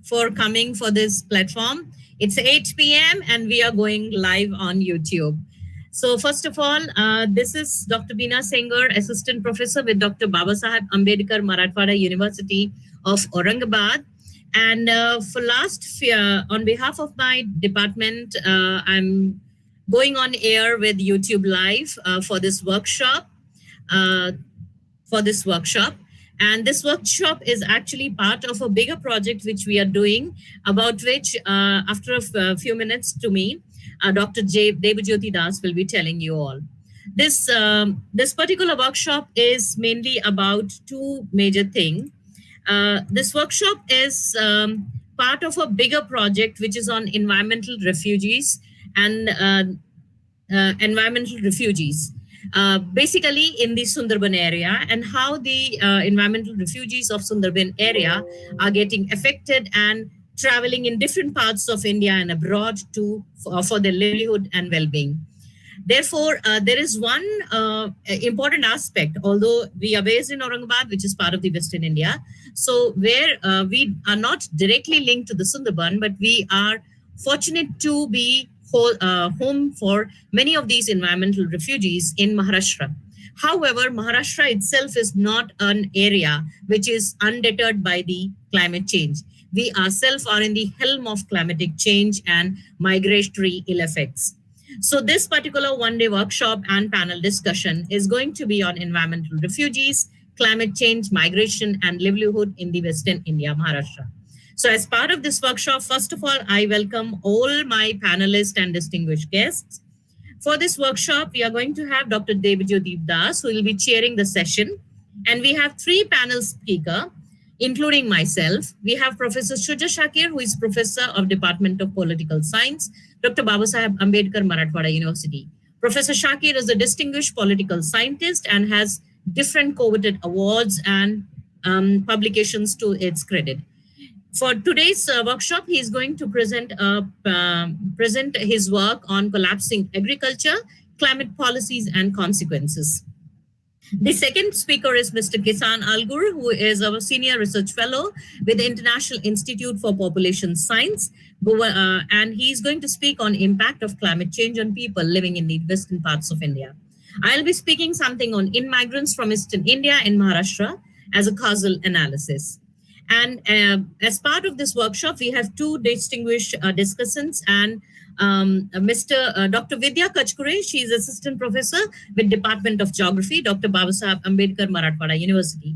for coming for this platform. It's 8 p.m. and we are going live on YouTube. So first of all, this is Dr. Beena Sengar, Assistant Professor with Dr. Babasaheb Ambedkar, Marathwada University of Aurangabad. And on behalf of my department, I'm going on air with YouTube Live for this workshop. Uh, for this workshop. And this workshop is actually part of a bigger project which we are doing, about which, after a few minutes to me, Dr. Devajyoti Das will be telling you all. This particular workshop is mainly about two major things. This workshop is part of a bigger project which is on environmental refugees and environmental refugees. Basically in the Sundarban area, and how the environmental refugees of Sundarban area are getting affected and traveling in different parts of India and abroad for their livelihood and well-being. Therefore, there is one important aspect, although we are based in Aurangabad, which is part of the Western India. So where we are not directly linked to the Sundarban, but we are fortunate to be home for many of these environmental refugees in Maharashtra. However, Maharashtra itself is not an area which is undeterred by the climate change. We ourselves are in the helm of climatic change and migratory ill effects. So this particular one-day workshop and panel discussion is going to be on environmental refugees, climate change, migration, and livelihood in the Western India, Maharashtra. So as part of this workshop, first of all, I welcome all my panelists and distinguished guests. For this workshop, we are going to have Dr. Devajyoti Das, who will be chairing the session. And we have three panel speakers, including myself. We have Professor Shuja Shakir, who is Professor of Department of Political Science, Dr. Babasaheb Ambedkar, Marathwada University. Professor Shakir is a distinguished political scientist and has different coveted awards and publications to its credit. For today's workshop, he is going to present his work on collapsing agriculture, climate policies, and consequences. The second speaker is Mr. Kisan Algur, who is our Senior Research Fellow with the International Institute for Population Science, and he's going to speak on impact of climate change on people living in the western parts of India. I'll be speaking something on migrants from Eastern India and Maharashtra as a causal analysis. And as part of this workshop, we have two distinguished discussants and Dr. Vidya Kachkure. She is Assistant Professor with Department of Geography, Dr. Babasaheb Ambedkar, Marathwada University.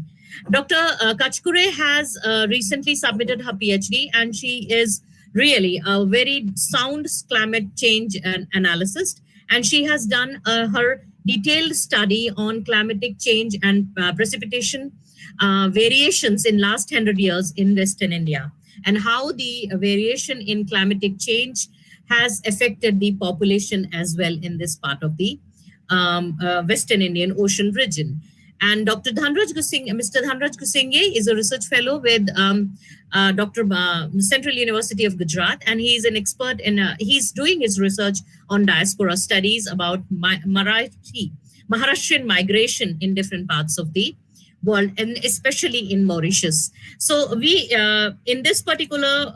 Dr. Kachkure has recently submitted her PhD, and she is really a very sound climate change analyst. And she has done her detailed study on climatic change and precipitation variations in last 100 years in Western India, and how the variation in climatic change has affected the population as well in this part of the Western Indian Ocean region. And Dr. Mr. Dhanraj Kusingye is a research fellow with Central University of Gujarat, and he is an expert in, he's doing his research on diaspora studies about Maharashtrian migration in different parts of the world, and especially in Mauritius. So we, in this particular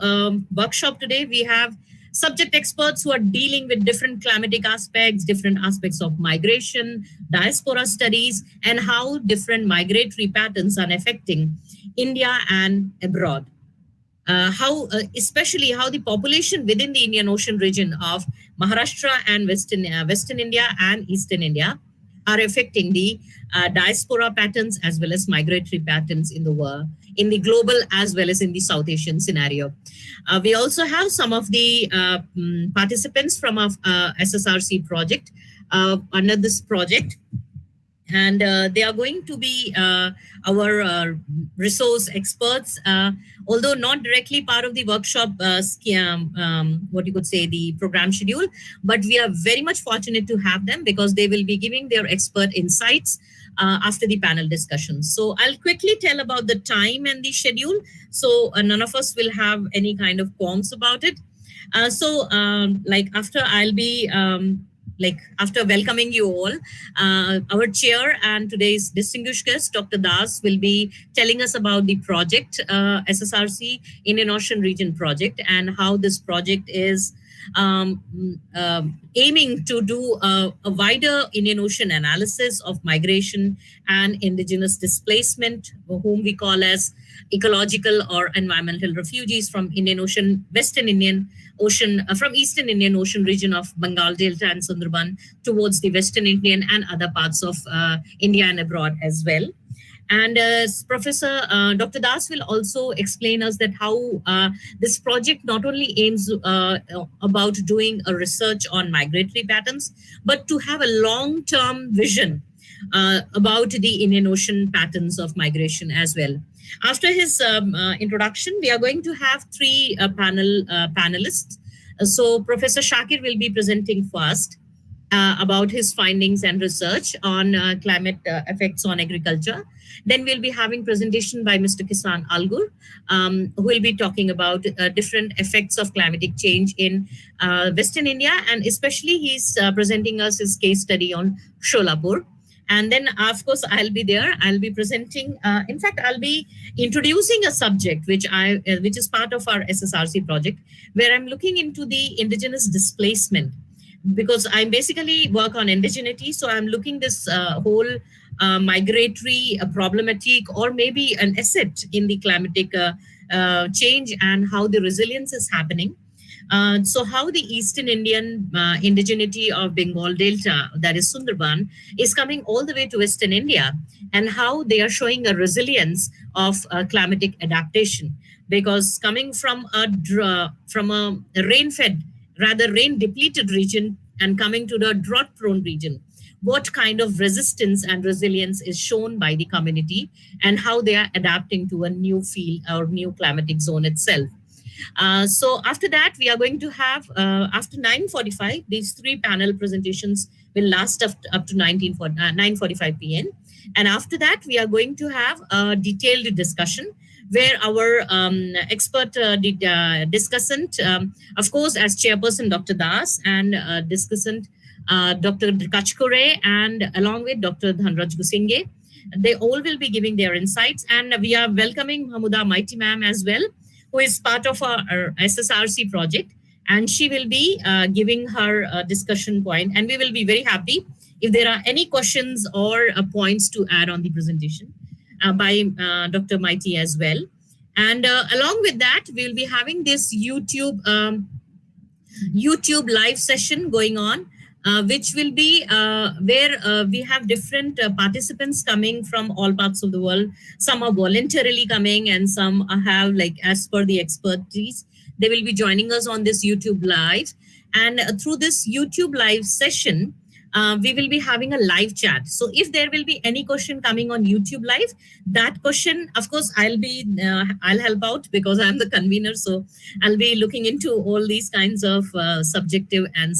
workshop today, we have subject experts who are dealing with different climatic aspects, different aspects of migration, diaspora studies, and how different migratory patterns are affecting India and abroad. Especially how the population within the Indian Ocean region of Maharashtra and Western India and Eastern India are affecting the diaspora patterns as well as migratory patterns in the world, in the global as well as in the South Asian scenario. We also have some of the participants from our SSRC project under this project. And they are going to be our resource experts, although not directly part of the workshop, what you could say, the program schedule, but we are very much fortunate to have them because they will be giving their expert insights after the panel discussion. So I'll quickly tell about the time and the schedule, so none of us will have any kind of qualms about it. Like after I'll be like after welcoming you all, our chair and today's distinguished guest, Dr. Das, will be telling us about the project, SSRC Indian Ocean Region Project, and how this project is aiming to do a wider Indian Ocean analysis of migration and indigenous displacement, whom we call as ecological or environmental refugees from Indian Ocean, Western Indian Ocean, from Eastern Indian Ocean region of Bengal Delta and Sundarban towards the Western Indian and other parts of India and abroad as well. And Professor Dr. Das will also explain us that how this project not only aims about doing a research on migratory patterns, but to have a long-term vision about the Indian Ocean patterns of migration as well. After his introduction, we are going to have three panelists. So Professor Shakir will be presenting first about his findings and research on climate effects on agriculture. Then we'll be having presentation by Mr. Kisan Algur, who will be talking about different effects of climatic change in Western India, and especially he's presenting us his case study on Sholapur. And then, of course, I'll be there. I'll be presenting. In fact, I'll be introducing a subject which is part of our SSRC project, where I'm looking into the indigenous displacement, because I basically work on indigeneity. So I'm looking this whole migratory problematic, or maybe an asset in the climatic change, and how the resilience is happening. So how the Eastern Indian indigeneity of Bengal Delta, that is Sundarban, is coming all the way to Western India, and how they are showing a resilience of climatic adaptation. Because coming from a rain-fed, rather rain-depleted region, and coming to the drought-prone region, what kind of resistance and resilience is shown by the community, and how they are adapting to a new field or new climatic zone itself. So after that, we are going to have, after 9:45, these three panel presentations will last up to 9:45 p.m. And after that, we are going to have a detailed discussion where our expert discussant, of course, as chairperson, Dr. Das, and discussant, Dr. Kachkore, and along with Dr. Dhanraj Gusinghe, they all will be giving their insights. And we are welcoming Mahmuda Mighty Ma'am as well, who is part of our SSRC project, and she will be giving her discussion point. And we will be very happy if there are any questions or points to add on the presentation by Dr. Mighty as well. And along with that, we will be having this YouTube live session going on, which will be where we have different participants coming from all parts of the world. Some are voluntarily coming, and some have, like, as per the expertise, they will be joining us on this YouTube live. And through this YouTube live session, we will be having a live chat. So if there will be any question coming on YouTube live, that question, of course, I'll help out, because I'm the convener. So I'll be looking into all these kinds of subjective and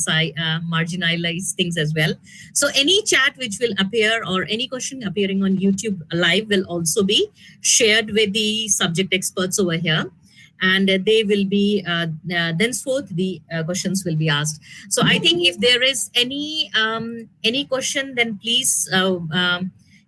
marginalized things as well. So any chat which will appear, or any question appearing on YouTube live, will also be shared with the subject experts over here. And they will be, thenceforth, the questions will be asked. So I think if there is any question, then please,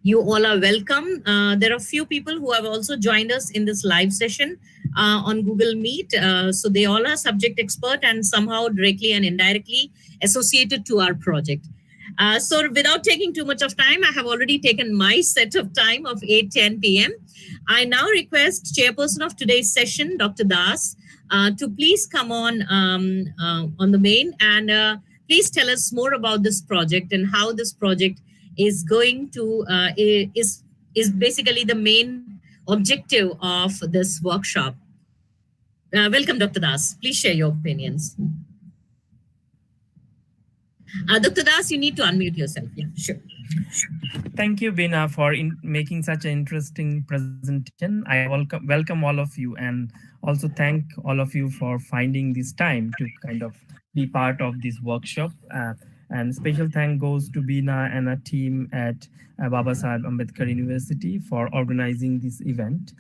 you all are welcome. There are a few people who have also joined us in this live session on Google Meet. So they all are subject expert and somehow directly and indirectly associated to our project. So without taking too much of time, I have already taken my set of time of 8:10 p.m. I now request chairperson of today's session, Dr. Das, to please come on the main, and please tell us more about this project and how this project is going to is basically the main objective of this workshop. Welcome, Dr. Das. Please share your opinions. Dr. Das, you need to unmute yourself. Yeah, sure. Thank you, Bina, for making such an interesting presentation. I welcome all of you, and also thank all of you for finding this time to kind of be part of this workshop. And special thank goes to Bina and a team at Babasaheb Ambedkar University for organizing this event.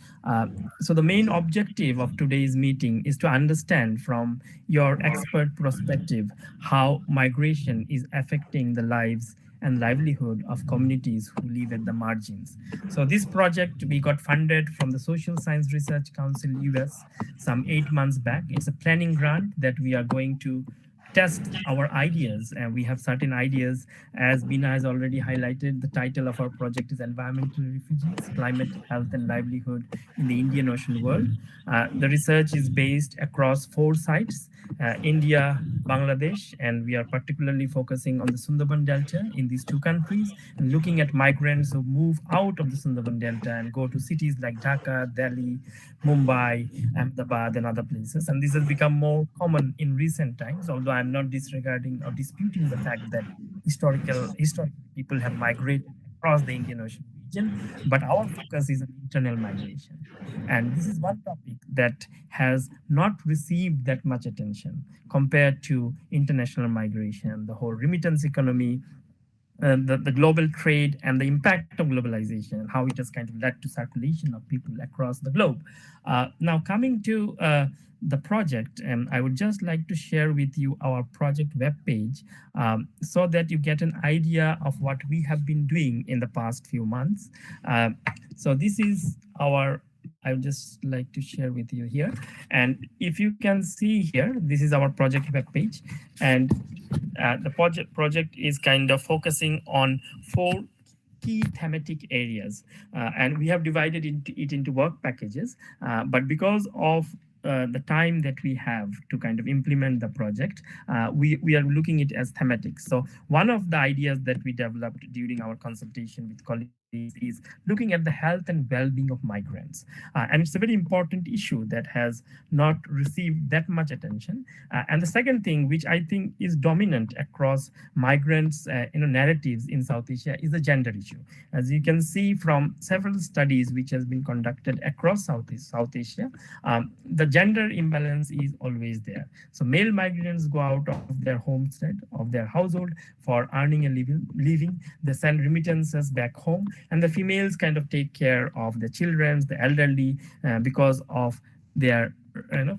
So the main objective of today's meeting is to understand from your expert perspective how migration is affecting the lives and livelihood of communities who live at the margins. So this project we got funded from the Social Science Research Council US some 8 months back. It's a planning grant that we are going to test our ideas, and we have certain ideas. As Bina has already highlighted, the title of our project is Environmental Refugees, Climate, Health and Livelihood in the Indian Ocean World. The research is based across 4 sites, India, Bangladesh, and we are particularly focusing on the Sundarban Delta in these 2 countries, and looking at migrants who move out of the Sundarban Delta and go to cities like Dhaka, Delhi, Mumbai, Ahmedabad, and other places. And this has become more common in recent times, although I'm not disregarding or disputing the fact that historically people have migrated across the Indian Ocean region, but our focus is on internal migration. And this is one topic that has not received that much attention compared to international migration, the whole remittance economy, the global trade and the impact of globalization, and how it has kind of led to circulation of people across the globe. Now, coming to the project, and I would just like to share with you our project webpage so that you get an idea of what we have been doing in the past few months. So this is our, I would just like to share with you here. And if you can see here, this is our project webpage. And the project is kind of focusing on 4 key thematic areas. And we have divided it into work packages. But because of the time that we have to kind of implement the project, we are looking at it as thematics. So one of the ideas that we developed during our consultation with colleagues is looking at the health and well-being of migrants. And it's a very important issue that has not received that much attention. And the second thing, which I think is dominant across migrants narratives in South Asia, is the gender issue. As you can see from several studies which has been conducted across South Asia, the gender imbalance is always there. So male migrants go out of their homestead, of their household, for earning a living. They send remittances back home, and the females kind of take care of the children, the elderly, because of their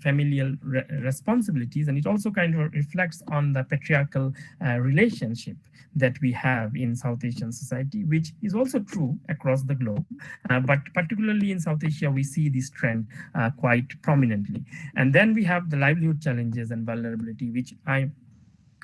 familial responsibilities. And it also kind of reflects on the patriarchal relationship that we have in South Asian society, which is also true across the globe. But particularly in South Asia, we see this trend quite prominently. And then we have the livelihood challenges and vulnerability, which I'm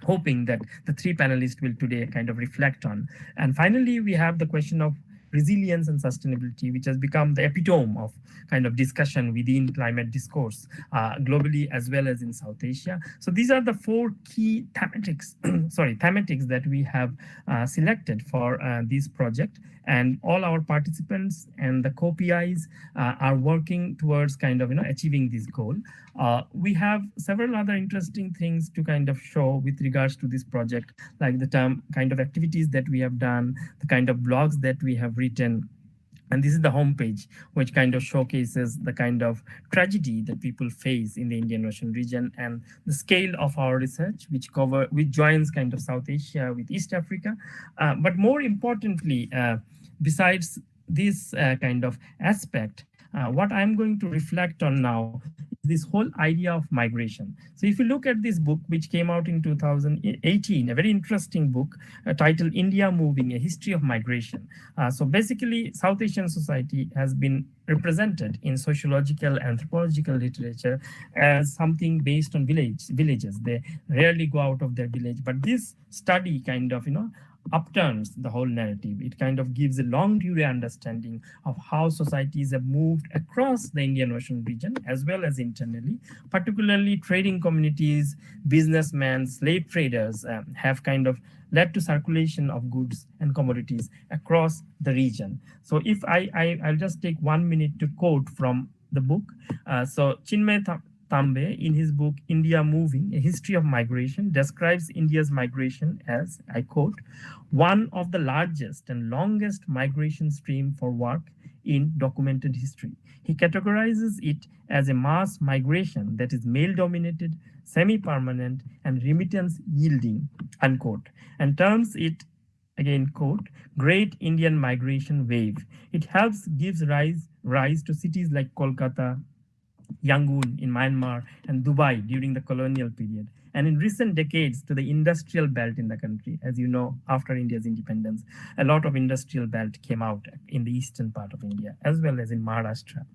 hoping that the 3 panelists will today kind of reflect on. And finally, we have the question of resilience and sustainability, which has become the epitome of kind of discussion within climate discourse globally as well as in South Asia. So these are the 4 key thematics, thematics that we have selected for this project. And all our participants and the co-PIs are working towards kind of achieving this goal. We have several other interesting things to kind of show with regards to this project, like the kind of activities that we have done, the kind of blogs that we have written. And this is the homepage, which kind of showcases the kind of tragedy that people face in the Indian Ocean region and the scale of our research, which joins kind of South Asia with East Africa. But more importantly, besides this kind of aspect, what I'm going to reflect on now is this whole idea of migration. So if you look at this book, which came out in 2018, a very interesting book titled India Moving, A History of Migration. So basically, South Asian society has been represented in sociological, anthropological literature as something based on villages. They rarely go out of their village, but this study kind of, upturns the whole narrative. It kind of gives a long durée understanding of how societies have moved across the Indian Ocean region as well as internally, particularly trading communities, businessmen, slave traders have kind of led to circulation of goods and commodities across the region. So if I'll just take 1 minute to quote from the book. So Chinmay Tambe, in his book India Moving, A History of Migration, describes India's migration as, I quote, one of the largest and longest migration stream for work in documented history. He categorizes it as a mass migration that is male dominated, semi permanent, and remittance yielding, unquote, and terms it, again quote, great Indian migration wave. It helps gives rise to cities like Kolkata, Yangon in Myanmar, and Dubai during the colonial period. And in recent decades, to the industrial belt in the country. As you know, after India's independence, a lot of industrial belt came out in the eastern part of India, as well as in Maharashtra.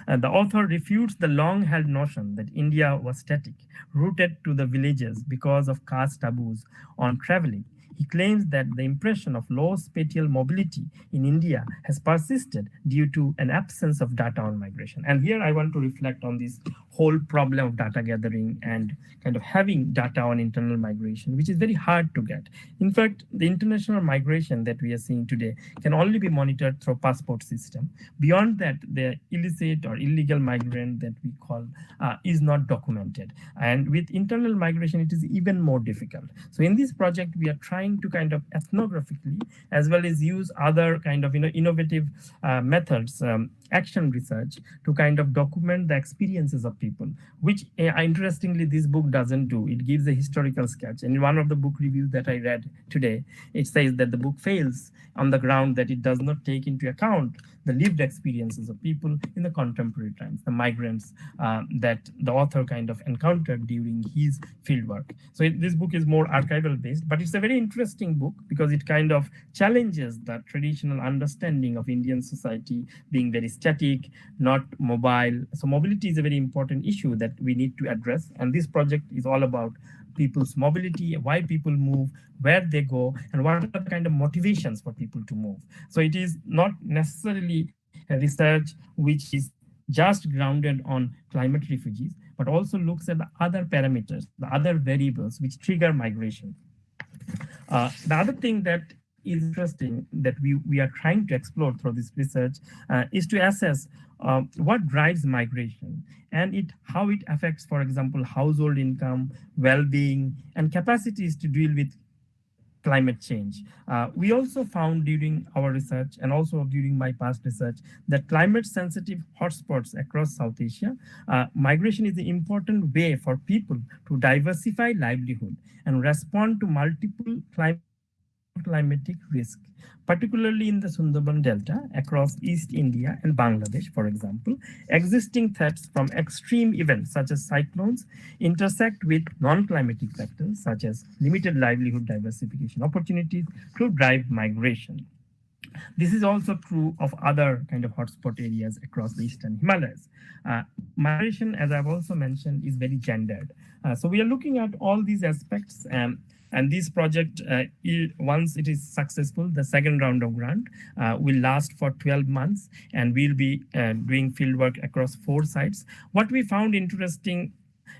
The author refutes the long held notion that India was static, rooted to the villages because of caste taboos on traveling. He claims that the impression of low spatial mobility in India has persisted due to an absence of data on migration. And here I want to reflect on this whole problem of data gathering and kind of having data on internal migration, which is very hard to get. In fact, the international migration that we are seeing today can only be monitored through passport system. Beyond that, the illicit or illegal migrant that we call is not documented. And with internal migration, it is even more difficult. So in this project, we are trying to kind of ethnographically, as well as use other kind of innovative methods, action research, to kind of document the experiences of people, which interestingly this book doesn't do. It gives a historical sketch. And in one of the book reviews that I read today, it says that the book fails on the ground that it does not take into account the lived experiences of people in the contemporary times, the migrants that the author kind of encountered during his fieldwork. So this book is more archival based, but it's a very interesting book because it kind of challenges the traditional understanding of Indian society being very static, not mobile. So mobility is a very important issue that we need to address. And this project is all about people's mobility, why people move, where they go, and what are the kind of motivations for people to move. So it is not necessarily a research which is just grounded on climate refugees, but also looks at the other parameters, the other variables which trigger migration. The other thing that is interesting that we are trying to explore through this research is to assess what drives migration and how it affects, for example, household income, well-being, and capacities to deal with climate change. We also found during our research and also during my past research that climate sensitive hotspots across South Asia, migration is an important way for people to diversify livelihood and respond to multiple climatic risk, particularly in the Sundarban Delta across East India and Bangladesh, for example. Existing threats from extreme events such as cyclones intersect with non-climatic factors such as limited livelihood diversification opportunities to drive migration. This is also true of other kind of hotspot areas across the eastern Himalayas. Migration, as I've also mentioned, is very gendered. So we are looking at all these aspects. And this project, once it is successful, the second round of grant will last for 12 months, and we'll be doing fieldwork across 4 sites. What we found interesting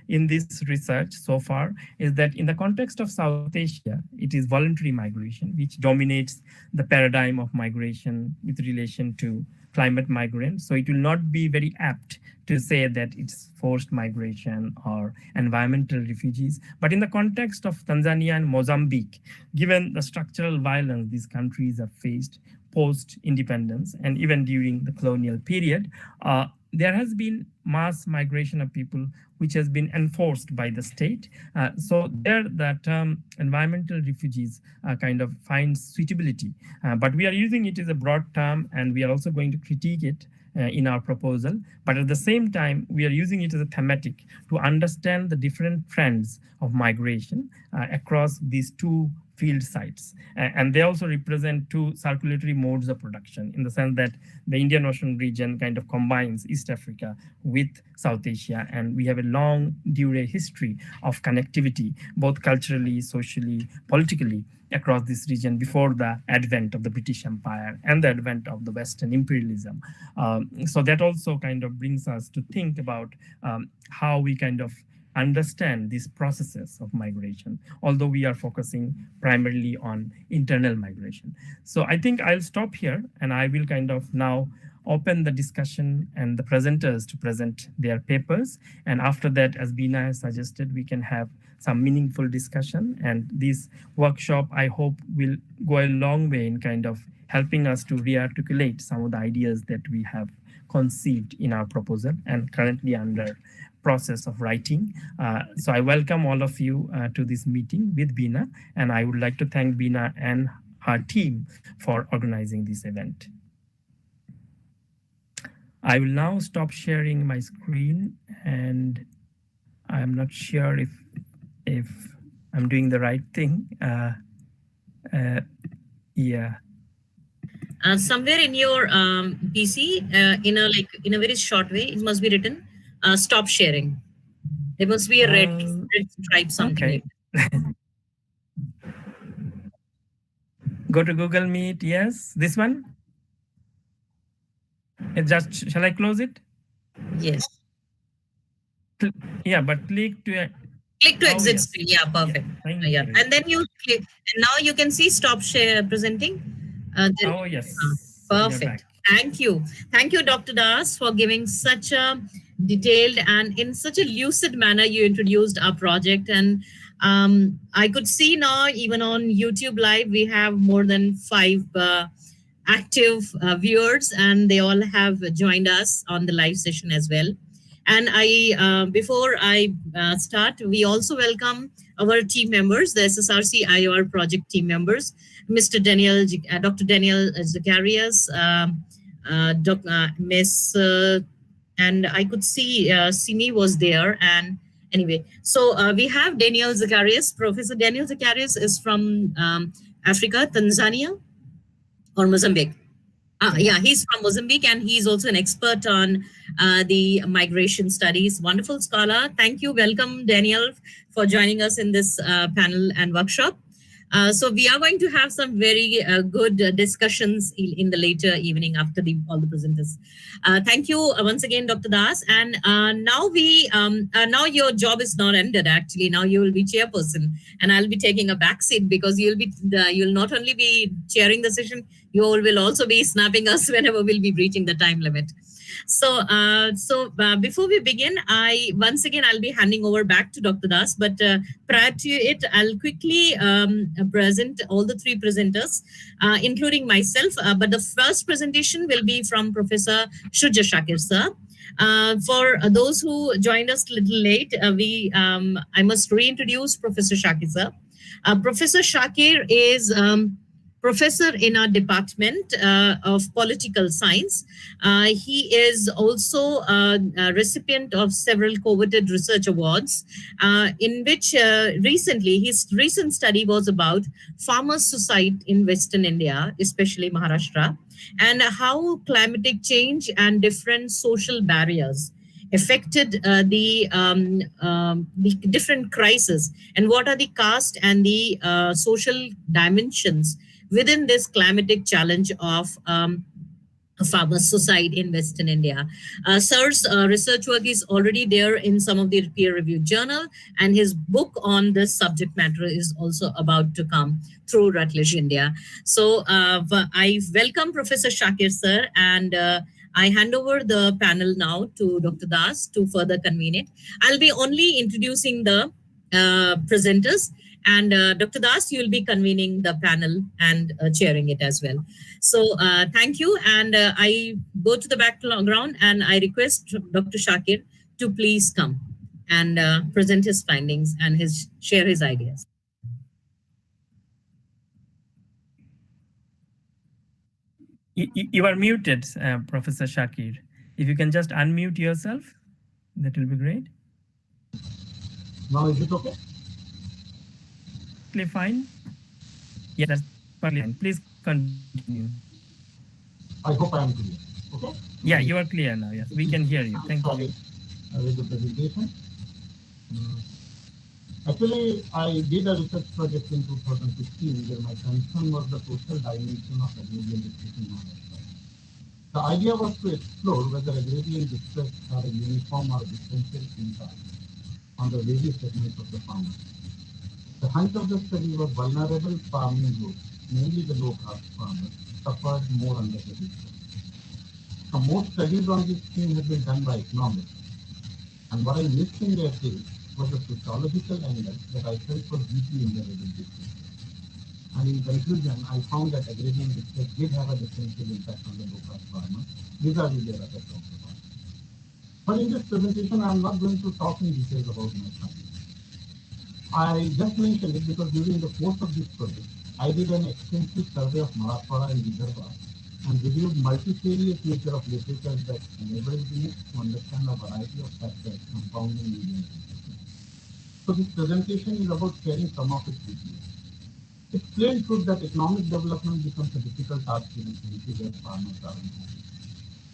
in this research so far is that in the context of South Asia, it is voluntary migration, which dominates the paradigm of migration with relation to climate migrants. So it will not be very apt to say that it's forced migration or environmental refugees. But in the context of Tanzania and Mozambique, given the structural violence these countries have faced post-independence and even during the colonial period, there has been mass migration of people which has been enforced by the state. So there the term environmental refugees kind of finds suitability. But we are using it as a broad term, and we are also going to critique it in our proposal. But at the same time, we are using it as a thematic to understand the different trends of migration across these 2 field sites. And they also represent 2 circulatory modes of production, in the sense that the Indian Ocean region kind of combines East Africa with South Asia. And we have a long history of connectivity, both culturally, socially, politically, across this region before the advent of the British Empire and the advent of the Western imperialism. So that also kind of brings us to think about how we kind of understand these processes of migration, although we are focusing primarily on internal migration. So I think I'll stop here, and I will kind of now open the discussion and the presenters to present their papers. And after that, as Beena has suggested, we can have some meaningful discussion. And this workshop, I hope, will go a long way in kind of helping us to re-articulate some of the ideas that we have conceived in our proposal and currently under process of writing. So I welcome all of you to this meeting with Bina, and I would like to thank Bina and her team for organizing this event. I will now stop sharing my screen, and I'm not sure if I'm doing the right thing. Yeah. Somewhere in your PC, in a very short way, it must be written, stop sharing. There must be a red stripe something. Okay. Go to Google Meet. Yes, this one. It just, shall I close it? Yes. Yeah, but click to exit screen. Yeah, perfect. Yeah. And then you click, and now you can see stop share presenting. Oh yes. Perfect. Thank you. Thank you, Dr. Das, for giving such a detailed and in such a lucid manner you introduced our project. And I could see now, even on YouTube Live, we have more than 5 active viewers, and they all have joined us on the live session as well. And before I start, we also welcome our team members, the SSRC IOR project team members, Mr. Dr. Daniel Zacharias, Miss, and I could see Simi was there. And anyway, so we have Daniel Zacharias. Professor Daniel Zacharias is from Africa, Tanzania, or Mozambique. Yeah, he's from Mozambique, and he's also an expert on the migration studies. Wonderful scholar. Thank you. Welcome, Daniel, for joining us in this panel and workshop. So we are going to have some very good discussions in the later evening after all the presenters. Thank you once again, Dr. Das. And now your job is not ended. Actually, now you will be chairperson, and I'll be taking a back seat because you'll not only be chairing the session, you all will also be snapping us whenever we'll be breaching the time limit. So, before we begin, I'll be handing over back to Dr. Das. But prior to it, I'll quickly present all the 3 presenters, including myself. But the first presentation will be from Professor Shujja Shakir sir. For those who joined us a little late, I must reintroduce Professor Shakir sir. Professor Shakir is professor in our department of political science. He is also a recipient of several coveted research awards, in which his recent study was about farmers' suicide in Western India, especially Maharashtra, and how climatic change and different social barriers affected the different crises, and what are the caste and the social dimensions within this climatic challenge of farmers' suicide in Western India. Sir's research work is already there in some of the peer-reviewed journal, and his book on this subject matter is also about to come through Routledge, India. So I welcome Professor Shakir sir, and I hand over the panel now to Dr. Das to further convene it. I'll be only introducing the presenters, and Dr. Das, you will be convening the panel and chairing it as well. So thank you. And I go to the background and I request Dr. Shakir to please come and present his findings and share his ideas. You are muted, Professor Shakir. If you can just unmute yourself, that will be great. Now is it okay? Fine. Yeah, that's fine. Please continue. I hope I am clear. Okay? Yeah, you are clear now. Yes, we can hear you. Thank you. I read the presentation. Actually, I did a research project in 2016 where my concern was the social dimension of agrarian distress in Maharashtra. The idea was to explore whether agrarian distress had a uniform or differential impact on the various segments of the farmers. The height of the study was vulnerable farming groups, mainly the low-caste farmers, suffered more under the distress. Now, most studies on this theme have been done by economists, and what I missed in their case was a sociological angle that I felt was deeply embedded in this case. And in conclusion, I found that agrarian districts did have a differential impact on the local farmers vis-a-vis their other counterparts. But in this presentation, I am not going to talk in details about my findings. I just mentioned it because during the course of this project, I did an extensive survey of Marathwada and Vidarbha and reviewed multifarious nature of literature that enabled me to understand a variety of factors compounding Indian agriculture. So this presentation is about sharing some of its details. It's plain truth that economic development becomes a difficult task in a country where farmers are unhappy.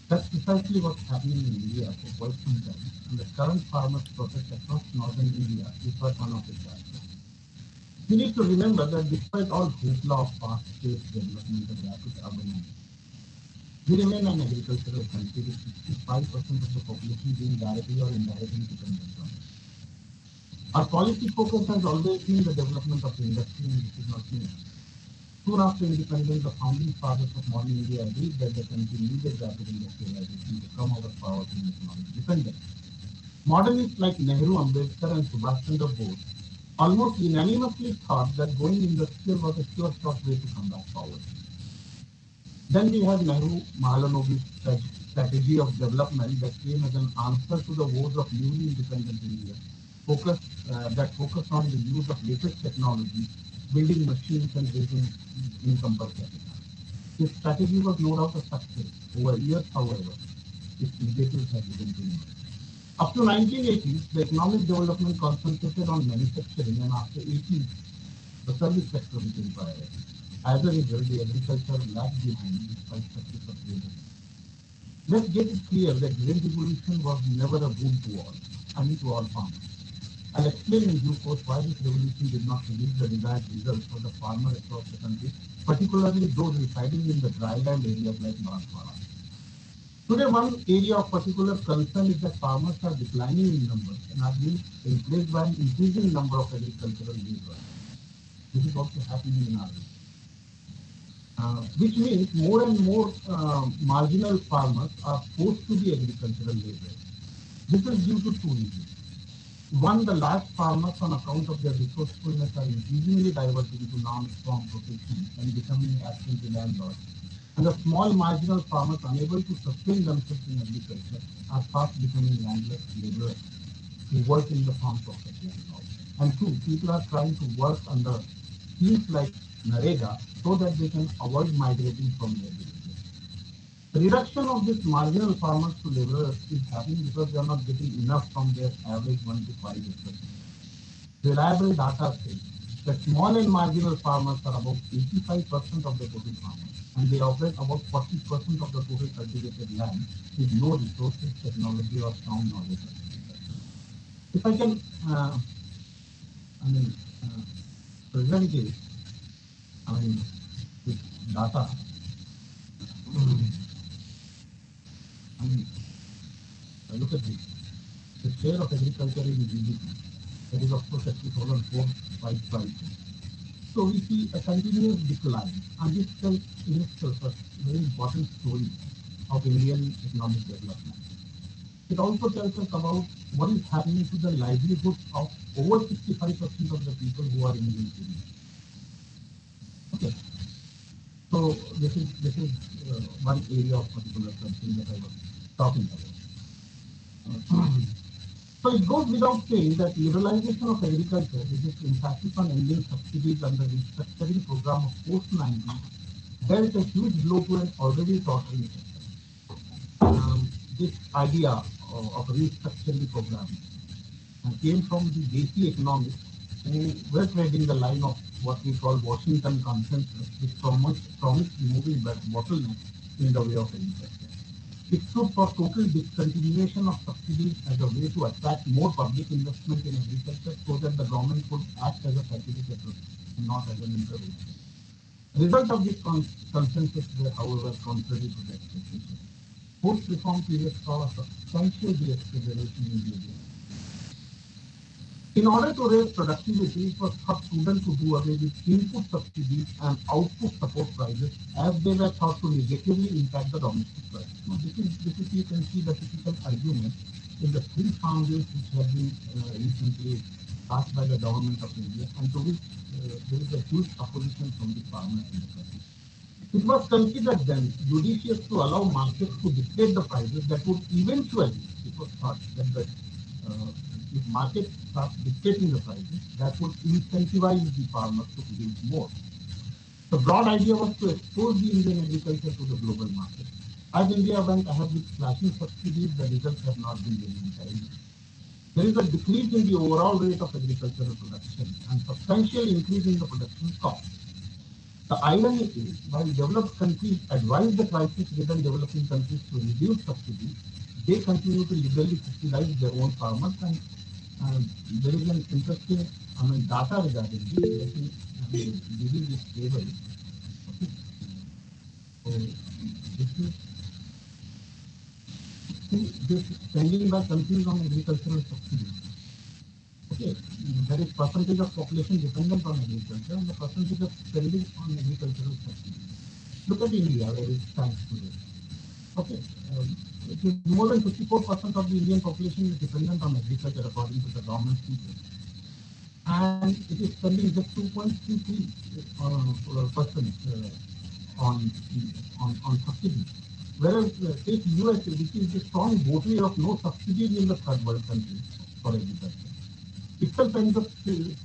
That's precisely what's happening in India for quite some time, and the current farmers' protest across northern India is but one of its aspects. We need to remember that despite all hoopla of fast-paced development and rapid urbanization, we remain an agricultural country with 65% of the population being directly or indirectly dependent on it. Our policy focus has always been the development of industry, and this is not new. Soon after independence, the founding fathers of modern India agreed that the country needed rapid industrialization to come out of poverty and economic dependence. Modernists like Nehru, Ambedkar, and Subhash Chandra Bose almost unanimously thought that going industrial was a sure shot way to combat poverty. Then we had Nehru Mahalanobis strategy of development that came as an answer to the woes of newly independent India, that focused on the use of latest technology, building machines and raising income per capita. This strategy was no doubt a success. Over years, however, its negatives have begun to emerge. Up to 1980s, the economic development concentrated on manufacturing, and after 80s, the service sector became priority. As a result, the agriculture lagged behind despite success of labor. Let's get it clear that Green Revolution was never a boon to all, I mean to all farmers. I'll explain in due course why this revolution did not produce the desired results for the farmer across the country, particularly those residing in the dryland areas like Marathwada. Today, one area of particular concern is that farmers are declining in numbers and are being replaced by an increasing number of agricultural laborers. This is also happening in our region. Which means more and more marginal farmers are forced to be agricultural laborers. This is due to two reasons. One, the large farmers, on account of their resourcefulness, are increasingly diverting into non-strong professions and becoming absentee landlords. And the small marginal farmers unable to sustain themselves in agriculture are fast becoming landless laborers who work in the farms of the landlord. And two, people are trying to work under schemes like Narega so that they can avoid migrating from their villages. The reduction of this marginal farmers to laborers is happening because they are not getting enough from their average 1 to 5 acres. Reliable data says that small and marginal farmers are about 85% of the total farmers, and they operate about 40% of the total cultivated land with no resources, technology, or sound knowledge. If I can, present it, with data. Look at this. The share of agriculture in GDP, that is of course at 2004-5. So we see a continuous decline, and this tells in itself a very important story of Indian economic development. It also tells us about what is happening to the livelihoods of over 65% of the people who are in Indian cities. Okay. So this is one area of particular concern that I was talking about. So it goes without saying that liberalization of agriculture, with its emphasis on ending subsidies under the restructuring program of post-90, dealt a huge blow to an already tottering sector. This idea of restructuring program came from the Desi economists who were treading the line of what we call Washington consensus, which promised removing bottlenecks in the way of agriculture. It stood for total discontinuation of subsidies as a way to attract more public investment in agriculture so that the government could act as a facilitator and not as an intervention. The result of this consensus were, however, contrary to the expectations. Post-reform period saw a substantial de-acceleration in the area. In order to raise productivity, it was thought prudent to do away with input subsidies and output support prices, as they were thought to negatively impact the domestic price. Now, this is you can see the typical argument in the three farm bills which have been recently passed by the government of India, and to which there is a huge opposition from the farmers in the country. It was considered then judicious to allow markets to dictate the prices that would eventually, it was thought that if markets start dictating the prices, that would incentivize the farmers to produce more. The broad idea was to expose the Indian agriculture to the global market. As India went ahead with slashing subsidies, the results have not been very encouraging. There is a decrease in the overall rate of agricultural production and substantial increase in the production cost. The irony is, while developed countries advise the crisis-ridden developing countries to reduce subsidies, they continue to legally subsidize their own farmers, and there is an interesting data regarding this. Let me give you this table. Okay. So, this spending by countries on agricultural subsidies. Okay, there is percentage of population dependent on agriculture and the percentage of spending on agricultural subsidies. Look at India, where it stands today. Okay, it is more than 54% of the Indian population is dependent on agriculture according to the government figures, and it is spending just 2.33% on subsidies. Whereas take USA, which is the strong votary of no subsidies in the third world countries for agriculture, itself ends up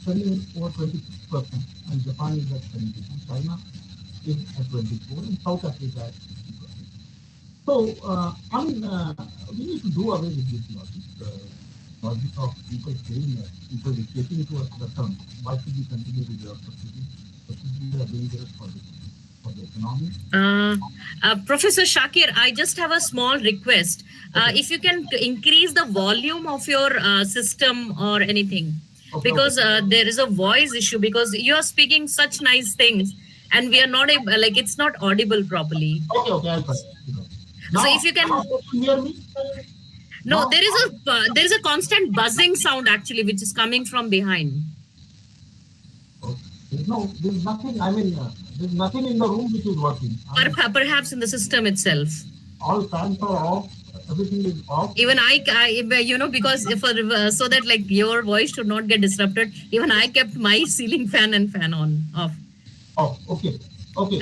spending over 26%, and Japan is at 70%, China is at 24%, and South Africa at 60%. So, we need to do away with this logic of people saying that people dictating to us the term. Why should we continue with your subsidies? Subsidies are dangerous for the economy. Professor Shakir, I just have a small request. Okay. If you can increase the volume of your system or anything, Okay, because there is a voice issue, because you are speaking such nice things and we are not able, like it's not audible properly. Okay, I'll try. So if you can, now you hear me? no, Now- there is a constant buzzing sound actually, which is coming from behind. No, there's nothing. There's nothing in the room which is working. Perhaps in the system itself. All fans are off. Everything is off. Even because so that like your voice should not get disrupted, even I kept my ceiling fan and fan off. Oh, okay. What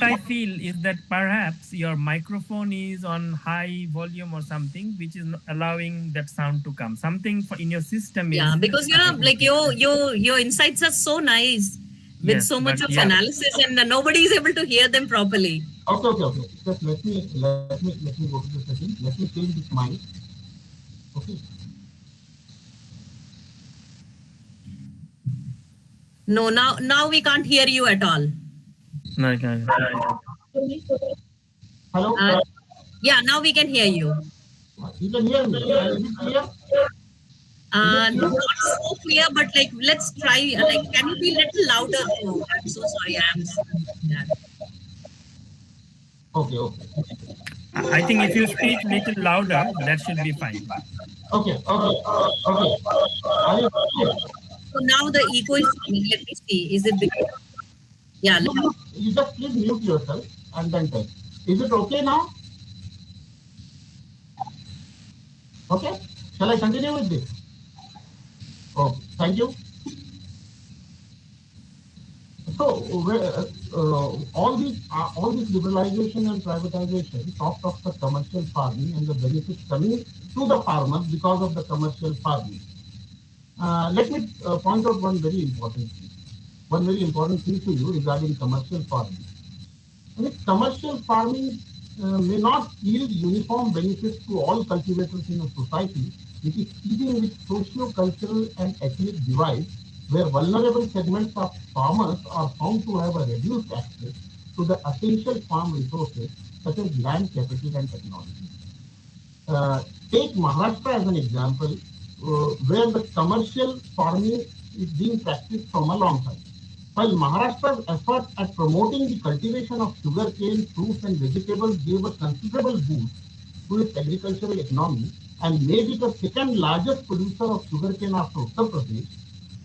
I feel is that perhaps your microphone is on high volume or something, which is allowing that sound to come. Something in your system is. Yeah, because like your insights are so nice with Yes, so much but of yeah. analysis, and nobody is able to hear them properly. Okay. Just let me go to the setting. Let me change this mic. Okay. No, now we can't hear you at all. No. Hello. Yeah, now we can hear you. You can hear me. Is it clear? Not so clear, but like let's try. Like, can you be a little louder? Oh, I'm so sorry. Yeah. Okay. I think if you speak little louder, that should be fine. Okay. Are you clear? So now the echo is coming. Let me see. Is it big? Yeah. You just please mute yourself and then tell. Is it okay now? Okay. Shall I continue with this? Okay. Thank you. So all this liberalization and privatization talked of the commercial farming and the benefits coming to the farmers because of the commercial farming. Let me point out one very important thing to you regarding commercial farming. Commercial farming may not yield uniform benefits to all cultivators in a society, which is keeping with socio-cultural and ethnic divides, where vulnerable segments of farmers are found to have a reduced access to the essential farm resources such as land, capital, and technology. Take Maharashtra as an example, where the commercial farming is being practiced from a long time. While Maharashtra's efforts at promoting the cultivation of sugarcane, fruits, and vegetables gave a considerable boost to its agricultural economy and made it the second largest producer of sugarcane after Uttar Pradesh,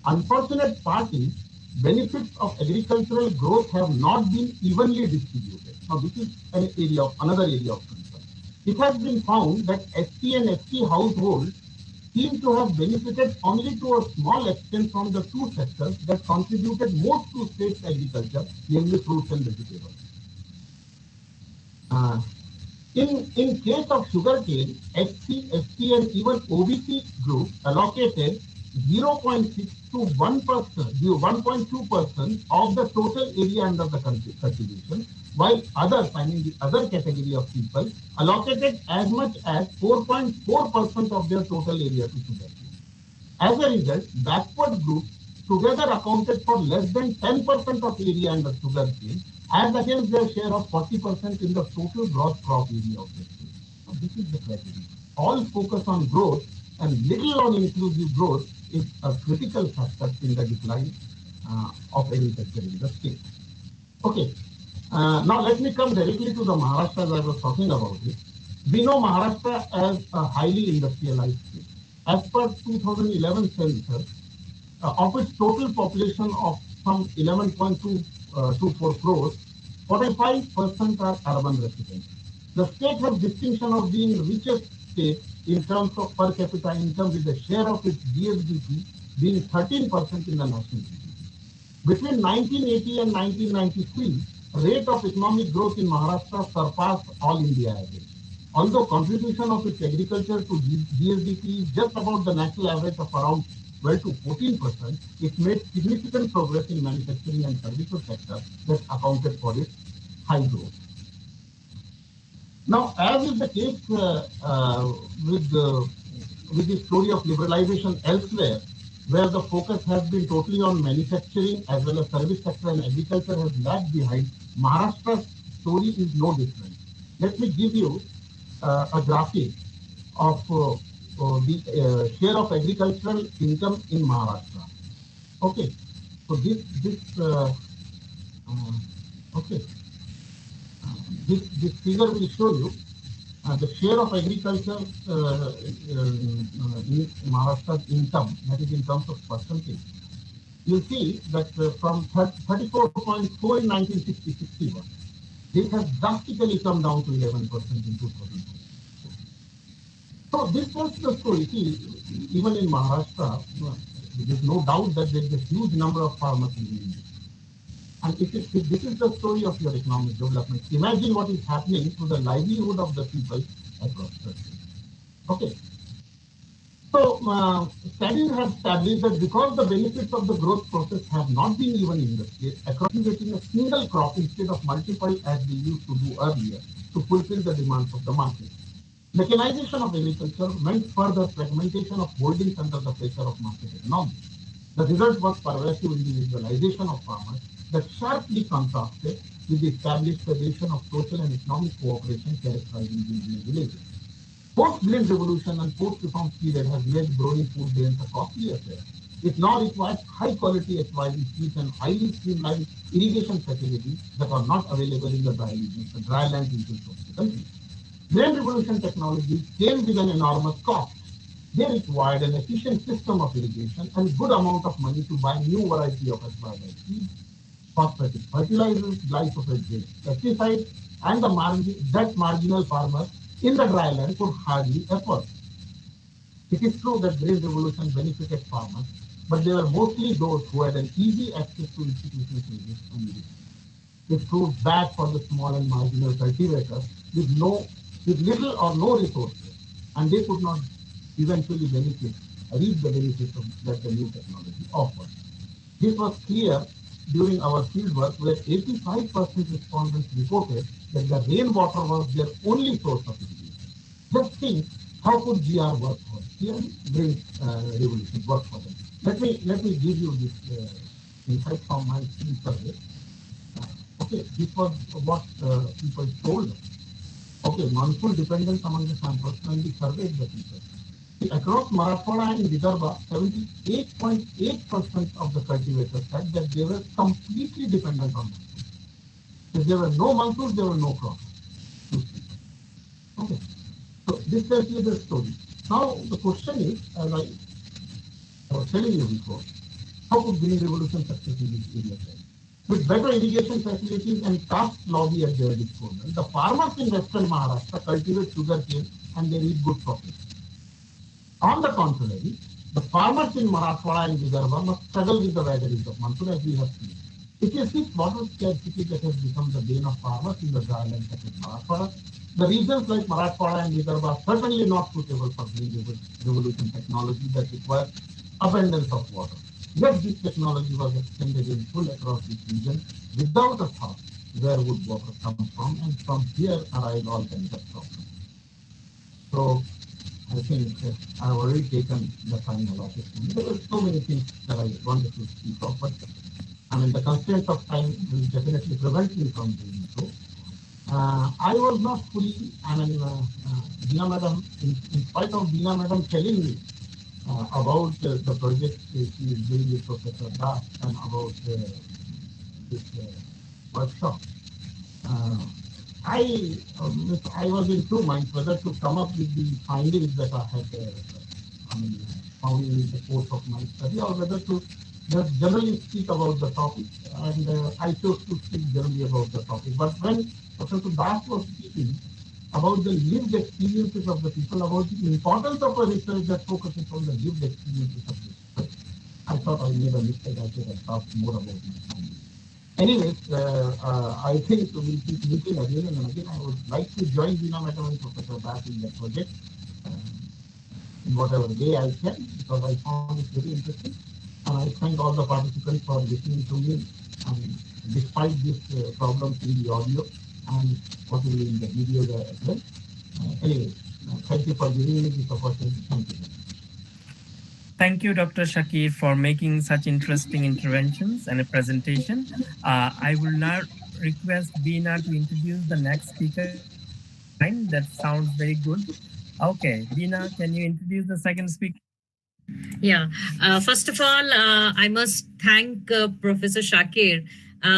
unfortunate part is benefits of agricultural growth have not been evenly distributed. Now, this is another area of concern. It has been found that SC and ST households seem to have benefited only to a small extent from the two sectors that contributed most to state's agriculture, namely fruits and vegetables. Uh, in case of sugarcane, SC, ST, and even OBC groups allocated 0.6 to 1%, 1.2% of the total area under the cultivation, while others, I mean the other category of people, allocated as much as 4.4% of their total area to sugarcane. As a result, backward groups together accounted for less than 10% of area under sugarcane, as against their share of 40% in the total gross crop area of the state. So this is the tragedy. All focus on growth and little on inclusive growth is a critical factor in the decline of agriculture in the state. Okay, now let me come directly to the Maharashtra as I was talking about it. We know Maharashtra as a highly industrialized state. As per 2011 census, of its total population of some 11.24 crores, 45% are urban residents. The state has distinction of being the richest state in terms of per capita income, with the share of its GSDP being 13% in the national GDP. Between 1980 and 1993, rate of economic growth in Maharashtra surpassed all India average. Although contribution of its agriculture to GSDP is just about the national average of around 12 to 14%, it made significant progress in manufacturing and services sector that accounted for its high growth. Now, as is the case with the story of liberalization elsewhere, where the focus has been totally on manufacturing as well as service sector and agriculture has lagged behind, Maharashtra's story is no different. Let me give you a graphic of the share of agricultural income in Maharashtra. Okay, so this figure will show you the share of agriculture in Maharashtra's income, that is in terms of percentage. You'll see that from 34.4 in 1960-61, this has drastically come down to 11% in 2004. So this was the story. See, even in Maharashtra, there is no doubt that there is a huge number of farmers in India. And if this is the story of your economic development, imagine what is happening to the livelihood of the people across the state. Okay. So studies have established that because the benefits of the growth process have not been even in the state, cultivating a single crop instead of multiple as we used to do earlier to fulfill the demands of the market. Mechanization of agriculture meant further fragmentation of holdings under the pressure of market economy. The result was pervasive individualization of farmers that sharply contrasted with the established tradition of social and economic cooperation characterizing the Indian villages. Post-Green Revolution and post-reform period has made growing food grains a costly affair. It now requires high-quality HYV seeds and highly streamlined irrigation facilities that are not available in the dryland regions of the country. Green Revolution technologies came with an enormous cost. They required an efficient system of irrigation and good amount of money to buy new variety of HYV seeds, phosphatic fertilizers, glyphosate-based pesticides, and that marginal farmers in the dryland could hardly afford. It is true that Green Revolution benefited farmers, but they were mostly those who had an easy access to institutional credit and irrigation. It proved bad for the small and marginal cultivators with little or no resources, and they could not eventually reap the benefits that the new technology offered. This was clear during our fieldwork, where 85% respondents reported that the rainwater was their only source of irrigation. Just think, how could GR work for them? Green Revolution work for them. Let me give you this insight from my field survey. Okay, this was what people told us. Okay, monsoon dependence among the samples, and we surveyed the people. Across Marathwada and Vidarbha, 78.8% of the cultivators said that they were completely dependent on monsoon. If there were no monsoons, there were no crops. Okay, so this tells you the story. Now the question is, as I was telling you before, how could Green Revolution succeed in this area? With better irrigation facilities and caste lobby at their disposal, the farmers in Western Maharashtra cultivate sugarcane and they reap good profits. On the contrary, the farmers in Marathwada and Vidarbha must struggle with the vagaries of monsoon as we have seen. It is this water scarcity that has become the bane of farmers in the dryland such as Marathwada. The regions like Marathwada and Vidarbha are certainly not suitable for green revolution technology that requires abundance of water. Yet this technology was extended in full across this region without a thought where would water come from, and from here arise all kinds of problems. So I think I've already taken the time allotted to me. There were so many things that I wanted to speak of, but I mean, the constraint of time will definitely prevent me from doing so. I was not fully, I mean, Dina Madam, in spite of Dina Madam telling me about the project she is doing with Professor Das and about this workshop, uh, I was in two minds whether to come up with the findings that I had found in the course of my study, or whether to just generally speak about the topic. And I chose to speak generally about the topic. But when Professor Das was speaking about the lived experiences of the people, about the importance of a research that focuses on the lived experiences of the people, I thought I made a mistake. I should have talked more about my findings. Anyways, I think we'll keep meeting again and again. I would like to join Dina Madam and Professor Das in that project in whatever way I can, because I found it very interesting. And I thank all the participants for listening to me, despite these problems in the audio and possibly in the video as well. Anyway, thank you for giving me this opportunity. Thank you. Thank you, Dr. Shakir, for making such interesting interventions and a presentation. I will now request Beena to introduce the next speaker. That sounds very good. Okay, Beena, can you introduce the second speaker? Yeah. First of all, I must thank Professor Shakir.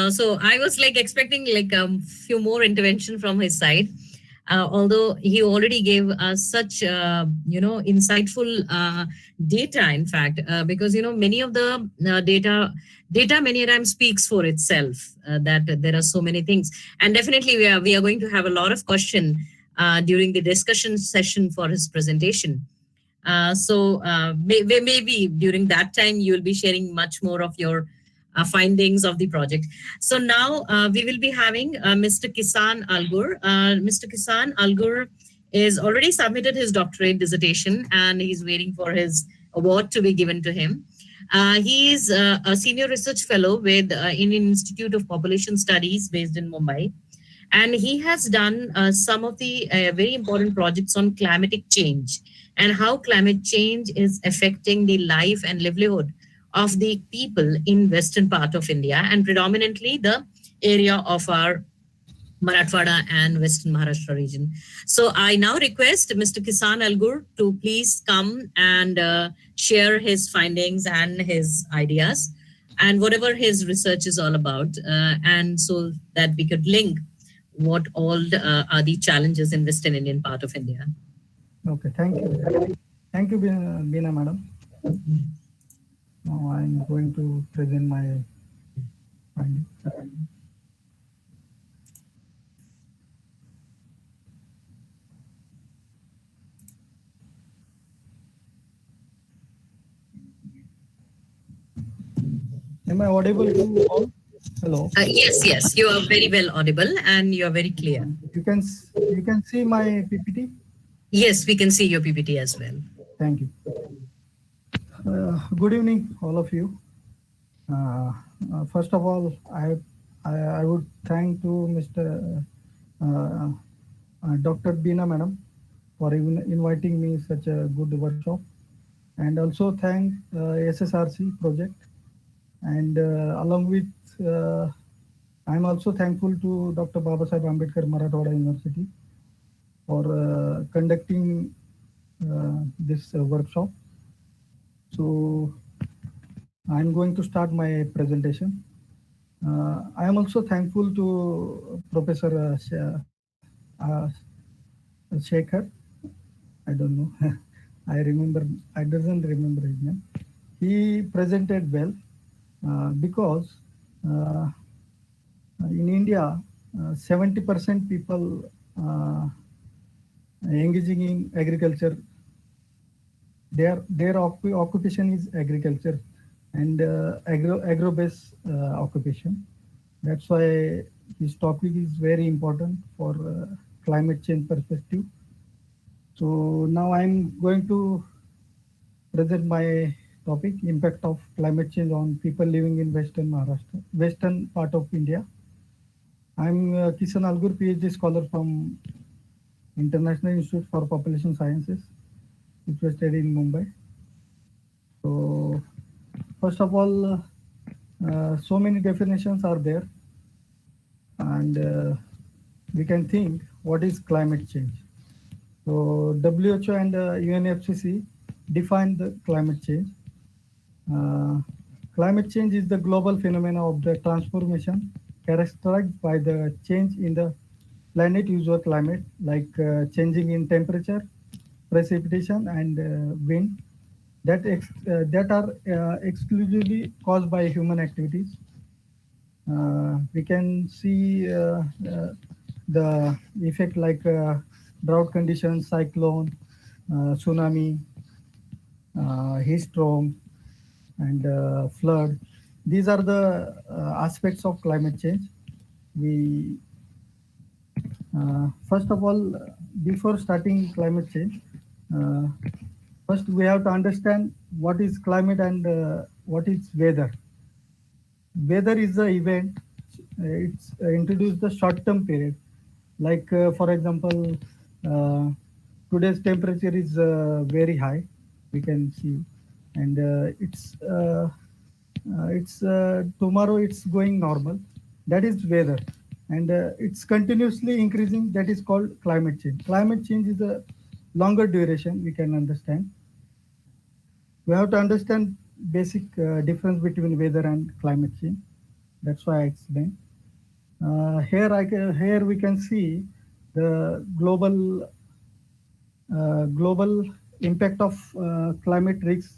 So I was like expecting like a few more intervention from his side. Although he already gave us such insightful data, in fact, because many of the data many times speaks for itself, that there are so many things, and definitely we are going to have a lot of question during the discussion session for his presentation. Maybe during that time you will be sharing much more of your findings of the project. So now we will be having Mr. Kisan Algur. Mr. Kisan Algur is already submitted his doctorate dissertation and he's waiting for his award to be given to him. He is a senior research fellow with Indian Institute of Population Studies based in Mumbai. And he has done some of the very important projects on climatic change and how climate change is affecting the life and livelihood of the people in western part of India, and predominantly the area of our Marathwada and Western Maharashtra region. So I now request Mr. Kisan Algur to please come and share his findings and his ideas and whatever his research is all about, and so that we could link what all are the challenges in Western Indian part of India. Okay, thank you. Thank you, Beena Madam. Now I'm going to present my findings. Am I audible to all? Hello. Yes, you are very well audible and you are very clear. You can see my PPT. Yes, we can see your PPT as well. Thank you. Good evening, all of you. First of all, I would thank to Mr. Dr. Beena Madam for inviting me such a good workshop, and also thank SSRC project, and along with I'm also thankful to Dr. Babasaheb Ambedkar Marathwada University for conducting this workshop. So I'm going to start my presentation. I am also thankful to Professor Shekhar. I don't know. I doesn't remember his name. He presented well because in India, 70% people engaging in agriculture occupation is agriculture and agro-based occupation. That's why this topic is very important for climate change perspective. So now I'm going to present my topic, impact of climate change on people living in Western Maharashtra, Western part of India. I'm Kisan Algur, PhD scholar from International Institute for Population Sciences, which was studied in Mumbai. So first of all, so many definitions are there, and we can think what is climate change. So WHO and UNFCCC define the climate change. Climate change is the global phenomena of the transformation characterized by the change in the planet usual climate, like changing in temperature, precipitation, and wind that are exclusively caused by human activities. We can see the effect like drought conditions, cyclone, tsunami, heat storm, and flood. These are the aspects of climate change. We first of all, before starting climate change, uh, first we have to understand what is climate and what is weather. Weather is the event. It's introduced the short-term period. Like for example, uh, today's temperature is very high. We can see, and it's tomorrow it's going normal. That is weather, and it's continuously increasing. That is called climate change. Climate change is a longer duration. We can understand. We have to understand basic difference between weather and climate change. That's why I explained. Here we can see the global impact of climate risks.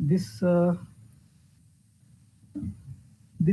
This